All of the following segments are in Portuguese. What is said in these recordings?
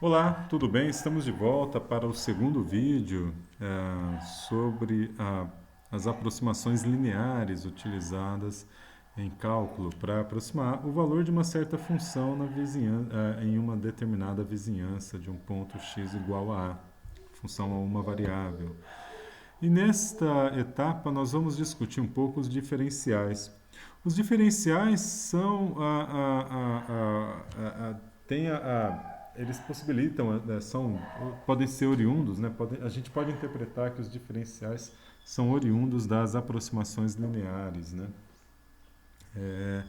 Olá, tudo bem? Estamos de volta para o segundo vídeo sobre as aproximações lineares utilizadas em cálculo para aproximar o valor de uma certa função em uma determinada vizinhança de um ponto x igual a a, função a uma variável. E nesta etapa nós vamos discutir um pouco os diferenciais. Os diferenciais são tem eles possibilitam, podem ser oriundos, né? A gente pode interpretar que os diferenciais são oriundos das aproximações lineares, né? É,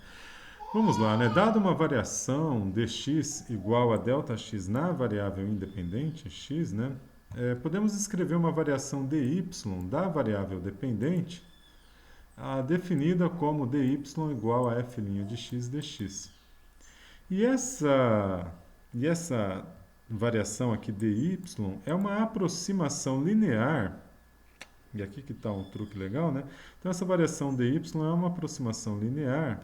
vamos lá, né? Dada uma variação dx igual a ΔX na variável independente x, né? Podemos escrever uma variação dy da variável dependente definida como dy igual a f' de x dx. E essa variação aqui dy é uma aproximação linear, e aqui que está um truque legal, né? Então essa variação dy é uma aproximação linear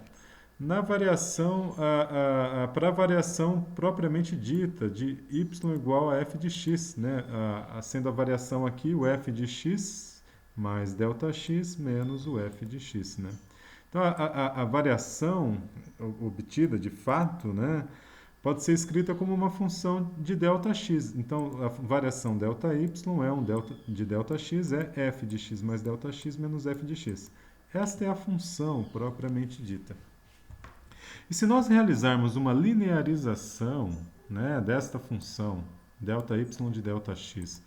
na variação para a variação propriamente dita de y igual a f de x, né? Sendo a variação aqui o f de x mais ΔX menos o f de x, né? Então a variação obtida de fato, né, pode ser escrita como uma função de ΔX. Então a variação ΔY é um delta de ΔX é f de x mais ΔX menos f de x. Esta é a função propriamente dita. E se nós realizarmos uma linearização, né, desta função ΔY de ΔX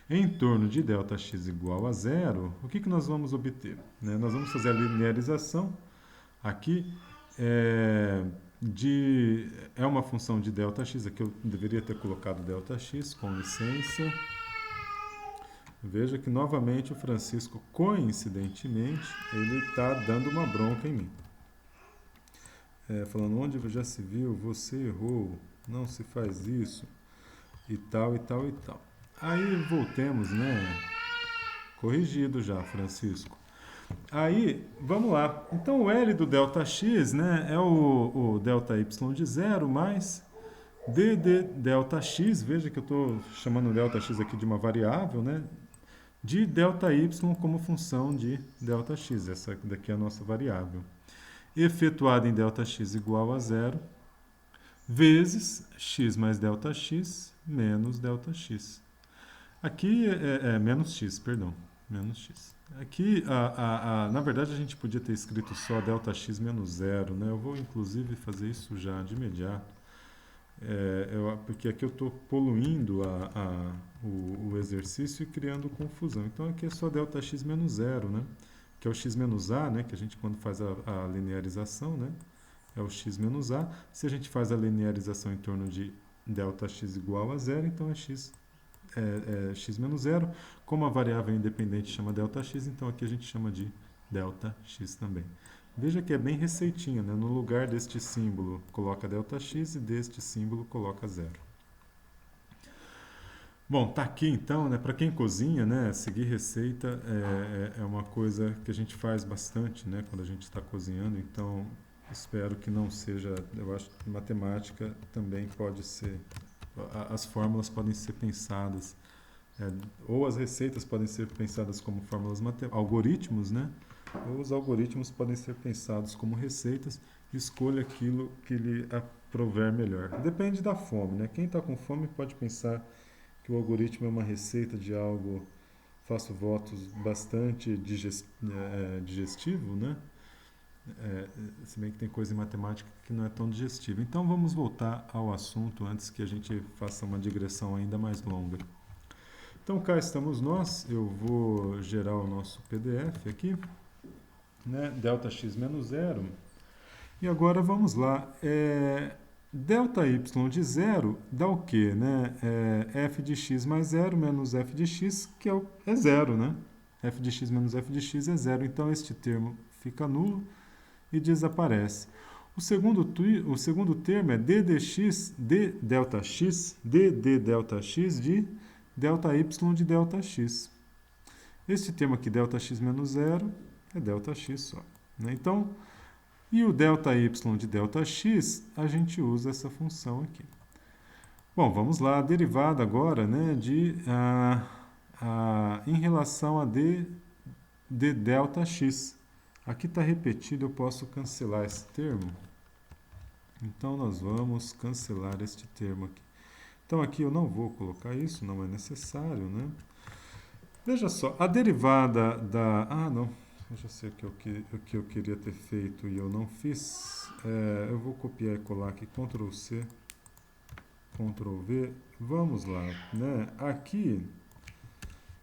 em torno de ΔX igual a zero, o que nós vamos obter? Né? Nós vamos fazer a linearização aqui é uma função de ΔX, aqui eu deveria ter colocado ΔX, com licença. Veja que novamente o Francisco, coincidentemente, ele está dando uma bronca em mim. Falando, onde já se viu, você errou, não se faz isso, e tal, e tal, e tal. Aí voltemos, né? Corrigido já, Francisco. Aí, vamos lá. Então, o L do ΔX, né, é o ΔY de zero mais d de ΔX, veja que eu estou chamando o ΔX aqui de uma variável, né, de ΔY como função de ΔX. Essa daqui é a nossa variável. Efetuada em ΔX igual a zero, vezes x mais ΔX menos ΔX. Aqui menos x, perdão, menos x. Aqui, na verdade, a gente podia ter escrito só ΔX menos zero, né? Eu vou, inclusive, fazer isso já de imediato, porque aqui eu estou poluindo o exercício e criando confusão. Então, aqui é só ΔX menos zero, né? Que é o x menos a, né? Que a gente, quando faz a linearização, né? É o x menos a. Se a gente faz a linearização em torno de ΔX igual a zero, então é x x menos zero. Como a variável independente chama ΔX, então aqui a gente chama de ΔX também. Veja que é bem receitinha, né? No lugar deste símbolo coloca ΔX e deste símbolo coloca zero. Bom, tá aqui então, né? Para quem cozinha, né? Seguir receita é uma coisa que a gente faz bastante, né? Quando a gente está cozinhando, então espero que não seja. Eu acho que matemática também pode ser. As fórmulas podem ser pensadas, ou as receitas podem ser pensadas como fórmulas matemáticas, algoritmos, né? Ou os algoritmos podem ser pensados como receitas. Escolha aquilo que lhe aprover melhor. Depende da fome, né? Quem está com fome pode pensar que o algoritmo é uma receita de algo, faço votos, bastante digestivo, né? Se bem que tem coisa em matemática que não é tão digestiva. Então vamos voltar ao assunto antes que a gente faça uma digressão ainda mais longa. Então cá estamos nós, eu vou gerar o nosso PDF aqui, né? ΔX menos zero. E agora vamos lá. ΔY de zero dá o quê? Né? F de x mais zero menos f de x, que é zero, né? F de x menos f de x é zero. Então este termo fica nulo e desaparece. O segundo termo é d dx d ΔX, d ΔX de ΔY de ΔX. Este termo aqui, ΔX menos zero, é ΔX só. Né? Então, e o ΔY de ΔX, a gente usa essa função aqui. Bom, vamos lá, a derivada agora, né, em relação a d de delta x. Aqui está repetido, eu posso cancelar esse termo. Então, nós vamos cancelar este termo aqui. Então, aqui eu não vou colocar isso, não é necessário, né? Veja só, a derivada da... Ah, não, eu já sei o que eu queria ter feito e eu não fiz. Eu vou copiar e colar aqui, Ctrl C, Ctrl V. Vamos lá, né? Aqui,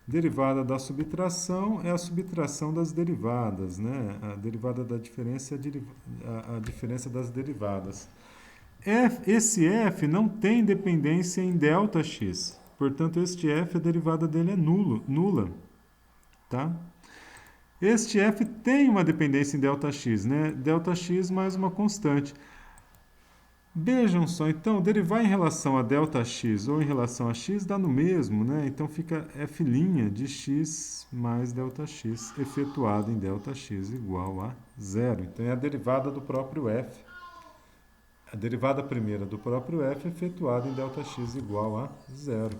derivada da subtração é a subtração das derivadas, né? A derivada da diferença é a diferença das derivadas. Esse f não tem dependência em ΔX. Portanto, este f, a derivada dele é nula. Tá? Este f tem uma dependência em ΔX, né? ΔX mais uma constante. Vejam só, então, derivar em relação a ΔX ou em relação a x dá no mesmo, né? Então fica f' de x mais ΔX efetuado em ΔX igual a zero. Então é a derivada do próprio f. A derivada primeira do próprio f efetuada em ΔX igual a zero.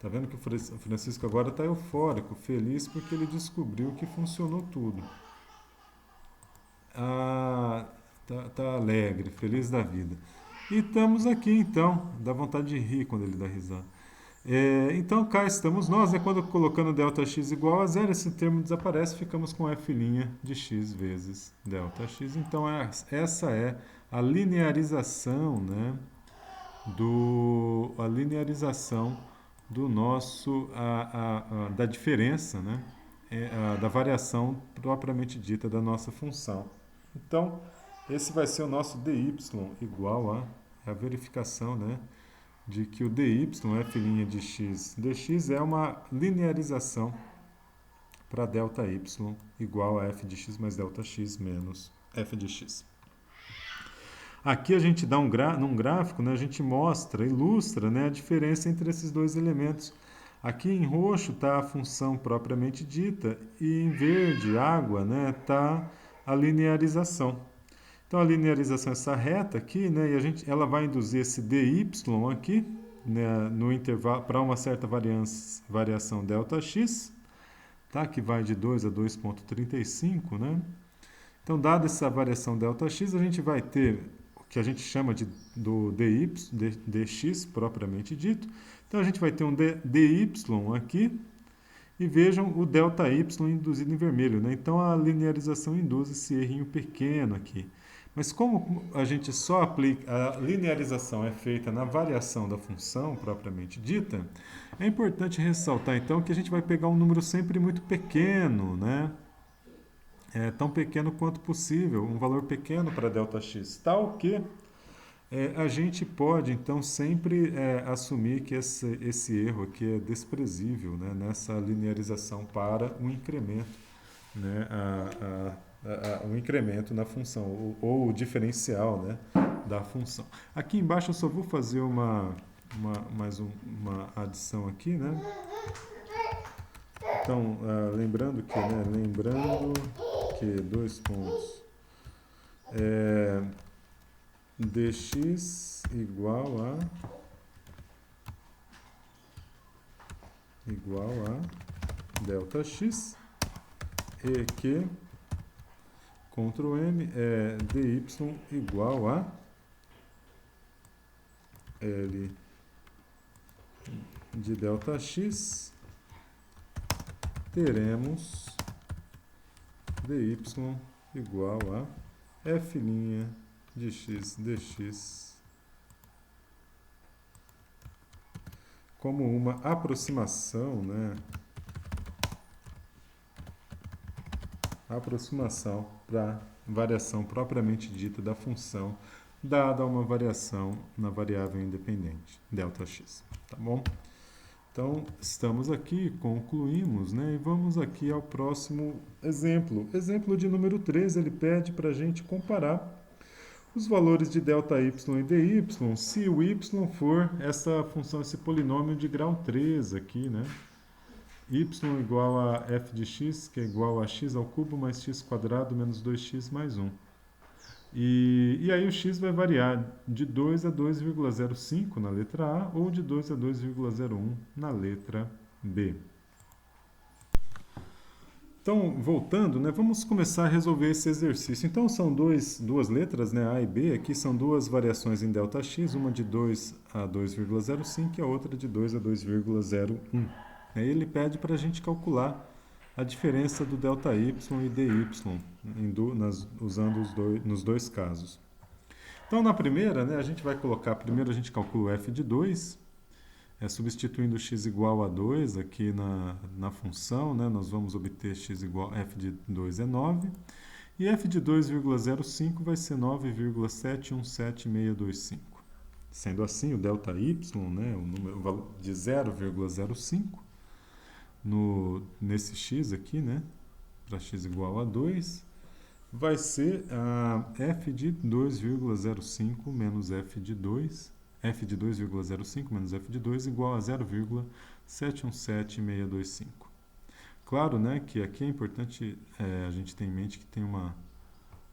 Tá vendo que o Francisco agora está eufórico, feliz porque ele descobriu que funcionou tudo. Tá alegre, feliz da vida. E estamos aqui então, dá vontade de rir quando ele dá risada. Então cá estamos nós, né? Quando colocando ΔX igual a zero, esse termo desaparece, ficamos com f' de x vezes ΔX. Então essa é a linearização, né? A linearização do nosso, da diferença, né? Da variação propriamente dita da nossa função. Então, esse vai ser o nosso dy igual a verificação, né, de que o dy, f' de x dx, é uma linearização para ΔY igual a f de x mais ΔX menos f de x. Aqui a gente dá num gráfico, né, a gente mostra, ilustra, né, a diferença entre esses dois elementos. Aqui em roxo está a função propriamente dita e em verde, água, né, está a linearização. Então a linearização é essa reta aqui, né, e ela vai induzir esse dy aqui, né, no intervalo para uma certa variação ΔX, tá, que vai de 2 a 2,35, né? Então, dada essa variação ΔX, a gente vai ter o que a gente chama do dx propriamente dito. Então, a gente vai ter um dy aqui e vejam o ΔY induzido em vermelho, né? Então, a linearização induz esse errinho pequeno aqui. Mas como a gente só aplica, a linearização é feita na variação da função propriamente dita, é importante ressaltar então que a gente vai pegar um número sempre muito pequeno, né? Tão pequeno quanto possível, um valor pequeno para ΔX, tal que a gente pode então sempre assumir que esse erro aqui é desprezível, né? Nessa linearização para um incremento, né? Um incremento na função, ou o diferencial, né, da função. Aqui embaixo eu só vou fazer mais uma adição aqui, né? Então, lembrando que, dois pontos, dx igual a ΔX e que Ctrl M dy igual a L de ΔX, teremos dy igual a f' de x dx como uma aproximação, né? Aproximação para variação propriamente dita da função, dada uma variação na variável independente, ΔX, tá bom? Então, estamos aqui, concluímos, né? E vamos aqui ao próximo exemplo. Exemplo de número 3, ele pede para a gente comparar os valores de ΔY e dy, se o y for essa função, esse polinômio de grau 3 aqui, né? Y igual a f de x, que é igual a x ao cubo mais x quadrado menos 2x mais 1. E aí o x vai variar de 2 a 2,05 na letra A ou de 2 a 2,01 na letra B. Então, voltando, né, vamos começar a resolver esse exercício. Então, são duas letras, né, A e B, aqui são duas variações em ΔX, uma de 2 a 2,05 e a outra de 2 a 2,01. Aí ele pede para a gente calcular a diferença do ΔY e DY, usando nos dois casos. Então, na primeira, né, a gente vai colocar, primeiro a gente calcula o f de 2, substituindo x igual a 2 aqui na função, né, nós vamos obter x igual a f de 2 é 9, e f de 2,05 vai ser 9,717625. Sendo assim, o ΔY, né, o valor de 0,05, nesse x aqui, né, para x igual a 2, vai ser f de 2,05 menos f de 2, f de 2,05 menos f de 2 igual a 0,717625. Claro, né, que aqui é importante a gente ter em mente que tem uma...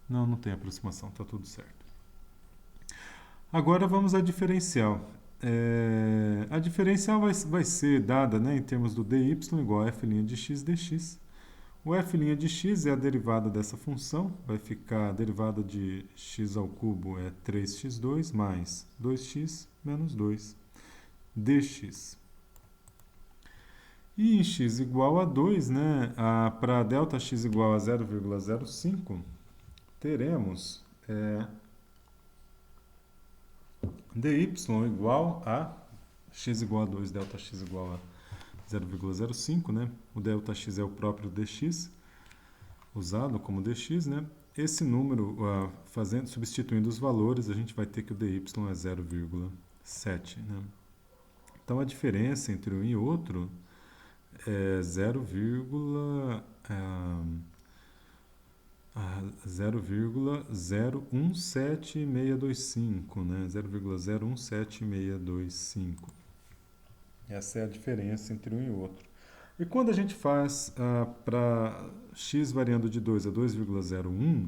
Não tem aproximação, está tudo certo. Agora vamos à diferencial. A diferencial vai ser dada, né, em termos do dy igual a f' de x dx. O f' de x é a derivada dessa função, vai ficar a derivada de x ao cubo é 3x2 mais 2x menos 2 dx. E em x igual a 2, né, para ΔX igual a 0,05, teremos dy igual a x igual a 2, ΔX igual a 0,05, né? O ΔX é o próprio dx, usado como dx, né? Esse número, substituindo os valores, a gente vai ter que o dy é 0,7, né? Então, a diferença entre um e outro é 0,017625, né? 0,017625. Essa é a diferença entre um e outro. E quando a gente faz para x variando de 2 a 2,01,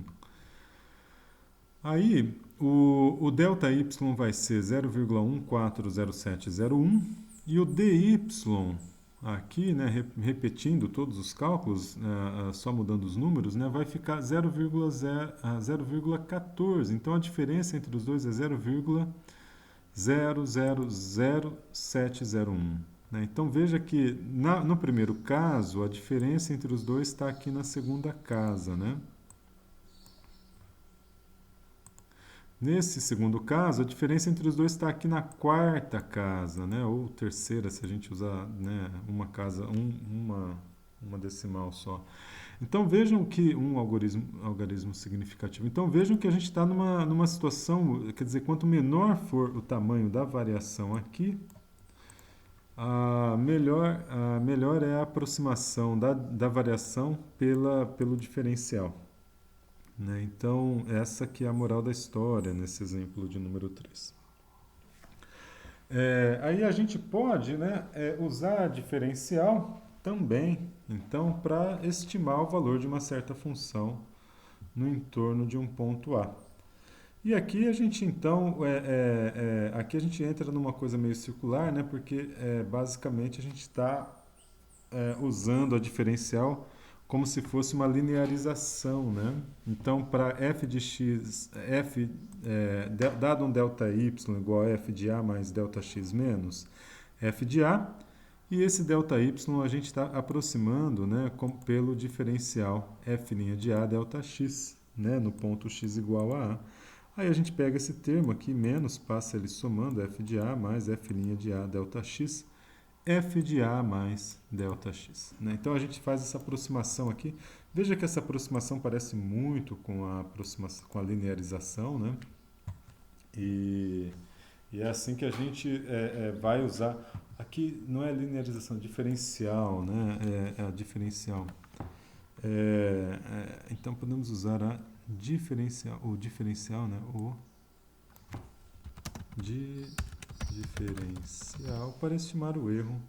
aí o ΔY vai ser 0,140701 e o dy, aqui, né, repetindo todos os cálculos, só mudando os números, né, vai ficar 0,14. Então a diferença entre os dois é 0,000701. Né? Então veja que no primeiro caso a diferença entre os dois está aqui na segunda casa, né? Nesse segundo caso, a diferença entre os dois está aqui na quarta casa, né? Ou terceira, se a gente usar, né, uma casa, uma decimal só. Então vejam que um algarismo significativo. Então vejam que a gente está numa situação, quer dizer, quanto menor for o tamanho da variação aqui, melhor é a aproximação da variação pelo diferencial. Né? Então, essa que é a moral da história, nesse exemplo de número 3. Aí a gente pode, né, usar a diferencial também, então, para estimar o valor de uma certa função no entorno de um ponto A. E aqui a gente, então, aqui a gente entra numa coisa meio circular, né, porque basicamente a gente está usando a diferencial como se fosse uma linearização, né? Então, para f de x, dado um ΔY igual a f de A mais ΔX menos f de A, e esse ΔY a gente está aproximando, né, pelo diferencial f' de A ΔX, né, no ponto x igual a A. Aí a gente pega esse termo aqui, menos, passa ele somando f de A mais f' de A ΔX, f de A mais ΔX. Né? Então a gente faz essa aproximação aqui. Veja que essa aproximação parece muito com a linearização, né? E é assim que a gente vai usar. Aqui não é linearização, é diferencial, né? É a diferencial. Então podemos usar o diferencial, né? O diferencial para estimar o erro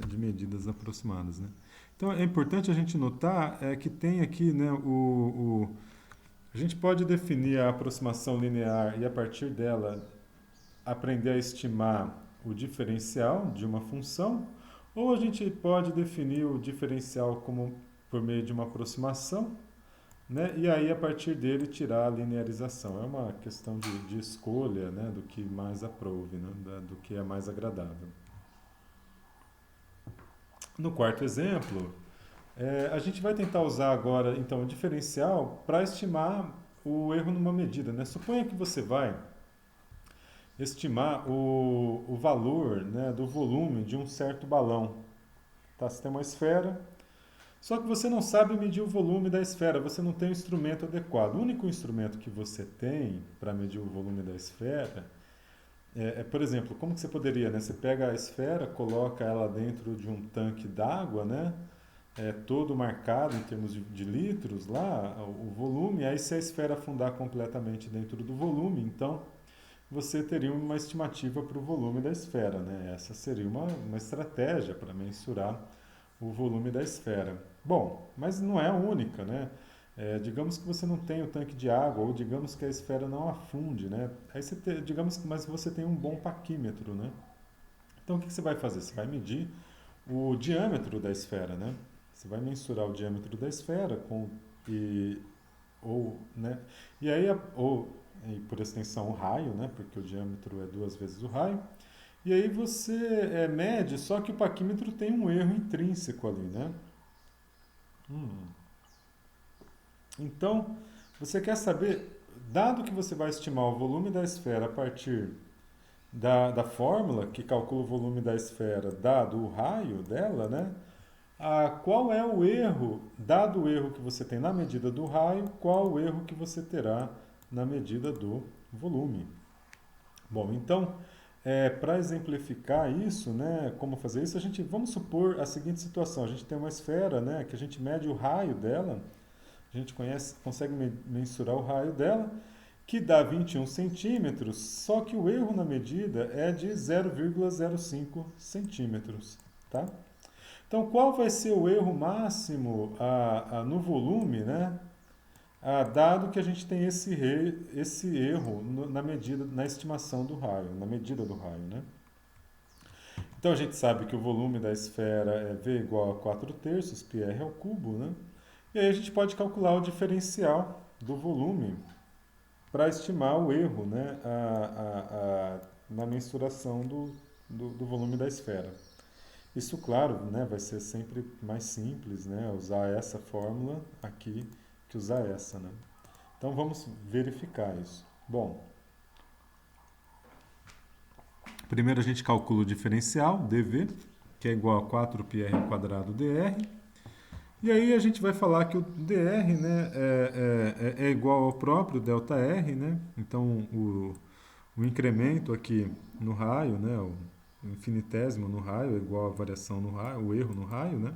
de medidas aproximadas, né? Então é importante a gente notar que tem aqui, né, A gente pode definir a aproximação linear e, a partir dela, aprender a estimar o diferencial de uma função, ou a gente pode definir o diferencial como por meio de uma aproximação, né? E aí, a partir dele, tirar a linearização. É uma questão de escolha, né? Do que mais aprove, né? Do que é mais agradável. No quarto exemplo, a gente vai tentar usar agora, então, o diferencial para estimar o erro numa medida, né? Suponha que você vai estimar o valor, né, do volume de um certo balão. Tá? Você tem uma esfera, só que você não sabe medir o volume da esfera, você não tem um instrumento adequado. O único instrumento que você tem para medir o volume da esfera por exemplo, como que você poderia, né? Você pega a esfera, coloca ela dentro de um tanque d'água, né? Todo marcado em termos de litros lá, o volume, aí se a esfera afundar completamente dentro do volume, então você teria uma estimativa para o volume da esfera, né? Essa seria uma estratégia para mensurar o volume da esfera. Bom, mas não é a única, né? Digamos que você não tem o tanque de água, ou digamos que a esfera não afunde, né? Aí digamos que mas você tem um bom paquímetro, né? Então o que você vai fazer? Você vai medir o diâmetro da esfera, né? Você vai mensurar o diâmetro da esfera né? E aí e por extensão o raio, né? Porque o diâmetro é 2 vezes o raio. E aí você mede, só que o paquímetro tem um erro intrínseco ali, né? Hum. Então, você quer saber, dado que você vai estimar o volume da esfera a partir da fórmula que calcula o volume da esfera, dado o raio dela, né? Qual é o erro, dado o erro que você tem na medida do raio, qual o erro que você terá na medida do volume? Bom, então, para exemplificar isso, né, como fazer isso, vamos supor a seguinte situação: a gente tem uma esfera, né, que a gente mede o raio dela, a gente consegue mensurar o raio dela, que dá 21 centímetros, só que o erro na medida é de 0,05 centímetros, tá? Então, qual vai ser o erro máximo no volume, né? Dado que a gente tem esse erro na estimação do raio, na medida do raio, né? Então, a gente sabe que o volume da esfera é V igual a 4/3 πr ao cubo, né? E aí a gente pode calcular o diferencial do volume para estimar o erro, né? Na mensuração do volume da esfera. Isso, claro, né, vai ser sempre mais simples, né, usar essa fórmula aqui que usar essa, né? Então vamos verificar isso. Bom, primeiro a gente calcula o diferencial, dV, que é igual a 4πr ao quadrado dr. E aí a gente vai falar que o dr, né, é igual ao próprio ΔR, né? Então o incremento aqui no raio, né, o infinitésimo no raio é igual à variação no raio, o erro no raio, né?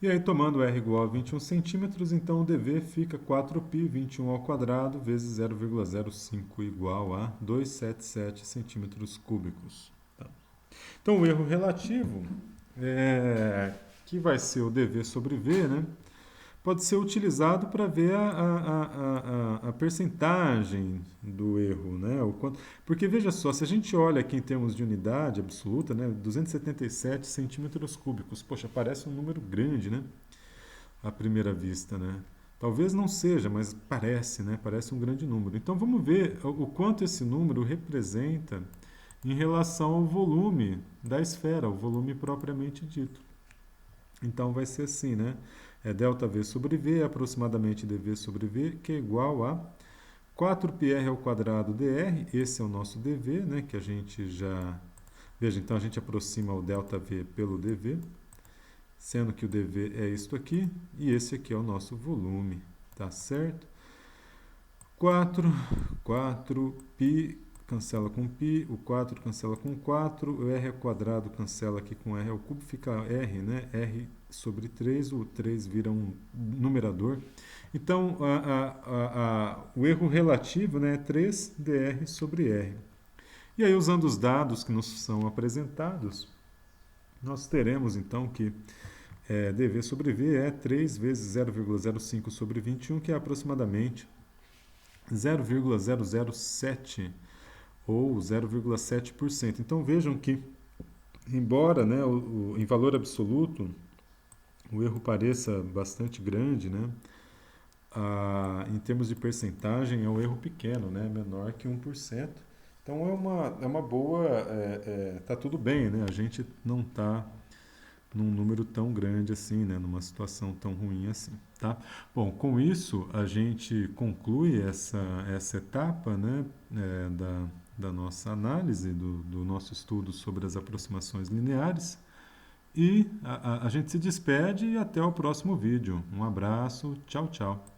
E aí, tomando R igual a 21 centímetros, então o dV fica 4π, 21 ao quadrado, vezes 0,05, igual a 277 centímetros cúbicos. Tá? Então, o erro relativo, que vai ser o dV sobre V, né? Pode ser utilizado para ver a percentagem do erro, né? Porque veja só, se a gente olha aqui em termos de unidade absoluta, né? 277 centímetros cúbicos, poxa, parece um número grande, né? À primeira vista, né? Talvez não seja, mas parece, né? Parece um grande número. Então vamos ver o quanto esse número representa em relação ao volume da esfera, o volume propriamente dito. Então vai ser assim, né? ΔV sobre V, aproximadamente dV sobre V, que é igual a 4πr ao quadrado dr, esse é o nosso dV, né, que a gente já... Veja, então a gente aproxima o ΔV pelo dV, sendo que o dV é isto aqui, e esse aqui é o nosso volume, tá certo? 4π cancela com π, o 4 cancela com 4, o r ao quadrado cancela aqui com r ao cubo, fica r, né? R sobre 3, o 3 vira um numerador. Então, o erro relativo, né, é 3dr sobre r. E aí, usando os dados que nos são apresentados, nós teremos, então, que dV sobre V é 3 vezes 0,05 sobre 21, que é aproximadamente 0,007 ou 0,7%. Então vejam que, embora, né, em valor absoluto o erro pareça bastante grande, né, em termos de percentagem é um erro pequeno, né, menor que 1%. Então é uma boa, tá tudo bem, né, a gente não está num número tão grande assim, né, numa situação tão ruim assim, tá? Bom, com isso a gente conclui essa etapa, né, da nossa análise, do nosso estudo sobre as aproximações lineares e a gente se despede e até o próximo vídeo. Um abraço, tchau, tchau.